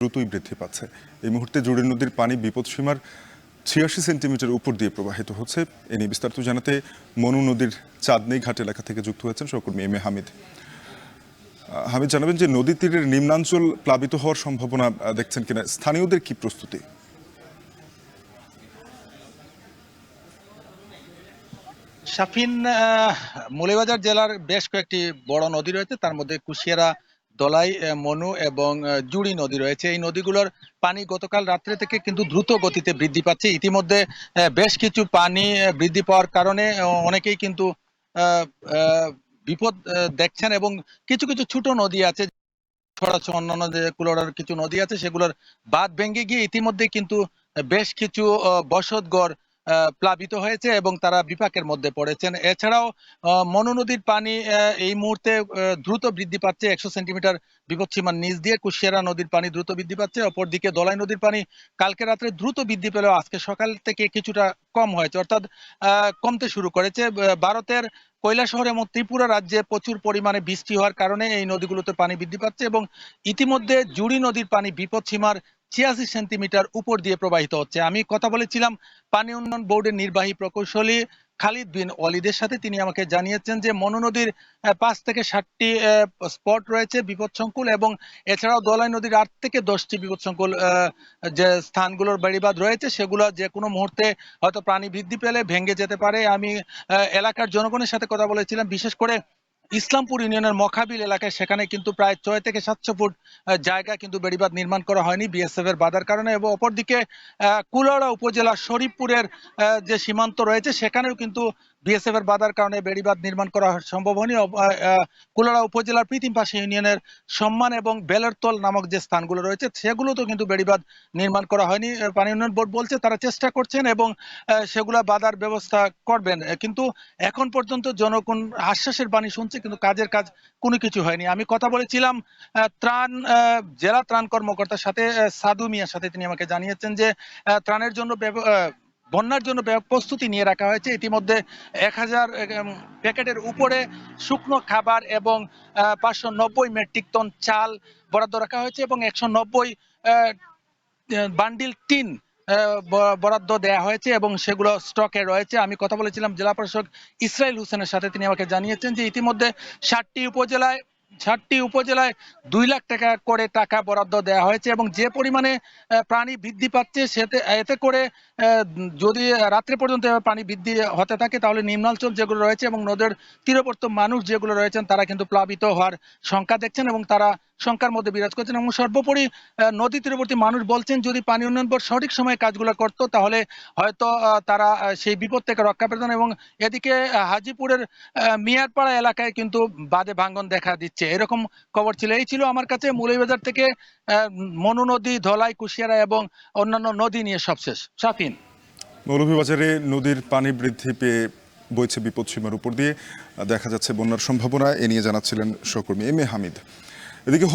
দ্রুতই বৃদ্ধি পাচ্ছে। এই মুহূর্তে জুড়ি নদীর পানি বিপদসীমার ৮৬ সেন্টিমিটার উপর দিয়ে প্রবাহিত হচ্ছে। এ নিয়ে বিস্তারিত জানাতে মনু নদীর চাঁদনী ঘাট এলাকা থেকে যুক্ত হয়েছেন সহকর্মী এম এ হামিদ। হামিদ, জানাবেন যে নদী তীরের নিম্নাঞ্চল প্লাবিত হওয়ার সম্ভাবনা দেখছেন কিনা, স্থানীয়দের কি প্রস্তুতি? শাফিন, মৌলভীবাজার জেলার বেশ কয়েকটি বড় নদী রয়েছে, তার মধ্যে কুশিয়ারা, দলাই, মনু এবং জুড়ি নদী রয়েছে। এই নদীগুলোর পানি গতকাল রাত্রে থেকে কিন্তু দ্রুত গতিতে বৃদ্ধি পাচ্ছে। ইতিমধ্যে বেশ কিছু পানি বৃদ্ধি পাওয়ার কারণে অনেকেই কিন্তু আহ, আহ, বিপদ দেখছেন এবং কিছু কিছু ছোট নদী আছে, ছড়াছড়ি অন্যান্য যেগুলোর কিছু নদী আছে সেগুলোর বাঁধ ভেঙে গিয়ে ইতিমধ্যে কিন্তু বেশ কিছু বসতঘর প্লাবিত হয়েছে এবং তারা বিপাকের মধ্যে পড়েছেন। এছাড়াও মনু নদীর পানি এই মুহূর্তে দ্রুত বৃদ্ধি পাচ্ছে ১০০ সেন্টিমিটার বিপদসীমার নিচ দিয়ে। কুশিয়ারা নদীর পানি দ্রুত বৃদ্ধি পাচ্ছে। অপরদিকে দলাই নদীর পানি কালকে রাত্রে দ্রুত বৃদ্ধি পেলেও আজকে সকাল থেকে কিছুটা কম হয়েছে, অর্থাৎ কমতে শুরু করেছে। ভারতের কৈলাসহর এবং ত্রিপুরা রাজ্যে প্রচুর পরিমাণে বৃষ্টি হওয়ার কারণে এই নদীগুলোতে পানি বৃদ্ধি পাচ্ছে এবং ইতিমধ্যে জুড়ি নদীর পানি বিপদসীমার ৮৬ সেন্টিমিটার উপর দিয়ে প্রবাহিত হচ্ছে। আমি কথা বলেছিলাম পানি উন্নয়ন বোর্ডের নির্বাহী প্রকৌশলী খালিদ বিন ওয়ালিদের সাথে। তিনি আমাকে জানিয়েছেন যে মনু নদীর ৫ থেকে ৭টি স্পট রয়েছে বিপদসংকুল এবং এছাড়াও দলাই নদীর ৮ থেকে ১০টি বিপদসংকুল যে স্থানগুলোর বেড়িবাঁধ রয়েছে সেগুলো যে কোনো মুহূর্তে হয়তো পানি বৃদ্ধি পেলে ভেঙে যেতে পারে। আমি এলাকার জনগণের সাথে কথা বলেছিলাম, বিশেষ করে ইসলামপুর ইউনিয়নের মখাবিল এলাকায়, সেখানে কিন্তু প্রায় ৬ থেকে ৭০০ ফুট জায়গা কিন্তু বেড়িবাঁধ নির্মাণ করা হয়নি বিএসএফ এর বাধার কারণে। এবং অপরদিকে কুলাউড়া উপজেলার শরীফপুরের যে সীমান্ত রয়েছে সেখানেও কিন্তু বিএসএফ এর বাধার কারণে বেড়িবাঁধ নির্মাণ করা সম্ভব হয়নি। কুলাউড়া উপজেলার প্রীতিমপাশা ইউনিয়নের সম্মান এবং বেলেরতল নামক যে স্থানগুলো রয়েছে সেগুলোতেও কিন্তু বেড়িবাঁধ নির্মাণ করা হয়নি। পানি উন্নয়ন বোর্ড বলছে তারা চেষ্টা করছেন এবং সেগুলা বাধার ব্যবস্থা করবেন, কিন্তু এখন পর্যন্ত জনগণ আশ্বাসের বাণী শুনছে কিন্তু কাজের কাজ কোনো কিছু হয়নি। আমি কথা বলেছিলাম জেলা ত্রাণ কর্মকর্তার সাথে, সাদু মিয়ার সাথে। তিনি আমাকে জানিয়েছেন যে ত্রাণের জন্য বন্যার জন্য প্রস্তুতি নিয়ে রাখা হয়েছে। ইতিমধ্যে ১০০০ প্যাকেটের উপরে শুকনো খাবার এবং ৫৯০ মেট্রিক টন চাল বরাদ্দ রাখা হয়েছে এবং ১৯০ বান্ডিল টিন বরাদ্দ দেওয়া হয়েছে এবং সেগুলো স্টকে রয়েছে। আমি কথা বলেছিলাম জেলা প্রশাসক ইসরাইল হোসেনের সাথে। তিনি আমাকে জানিয়েছেন যে ইতিমধ্যে ৬০টি উপজেলায় ২ লাখ টাকা করে টাকা বরাদ্দ দেওয়া হয়েছে এবং যে পরিমাণে পানি বৃদ্ধি পাচ্ছে এতে করে যদি রাত্রে পর্যন্ত পানি বৃদ্ধি হতে থাকে তাহলে নিম্নাঞ্চল যেগুলো রয়েছে এবং নদের তীরবর্তী মানুষ যেগুলো রয়েছেন তারা কিন্তু প্লাবিত হওয়ার শঙ্কা দেখছেন এবং তারা শঙ্কার মধ্যে বিরাজ করছেন। এবং সর্বোপরি নদী তীরবর্তী মানুষ বলছেন যদি পানি উন্নয়ন বোর্ড সঠিক সময়ে কাজগুলো করতো তাহলে হয়তো তারা সেই বিপদ থেকে রক্ষা পেতেন। এবং এদিকে হাজিপুরের মিয়ারপাড়া এলাকায় কিন্তু বাঁধে ভাঙন দেখা দিচ্ছে, এরকম খবর ছিল। এই ছিল আমার কাছে মৌলভীবাজার থেকে মনু নদী, ধলাই, কুশিয়ারা এবং অন্যান্য নদী নিয়ে সবশেষ। শাফিন, মৌলভীবাজারে নদীর পানি বৃদ্ধি পেয়ে বইছে বিপদসীমার উপর দিয়ে, দেখা যাচ্ছে বন্যার সম্ভাবনা। এ নিয়ে জানাচ্ছিলেন সহকর্মী এম এ হামিদ। এদিকে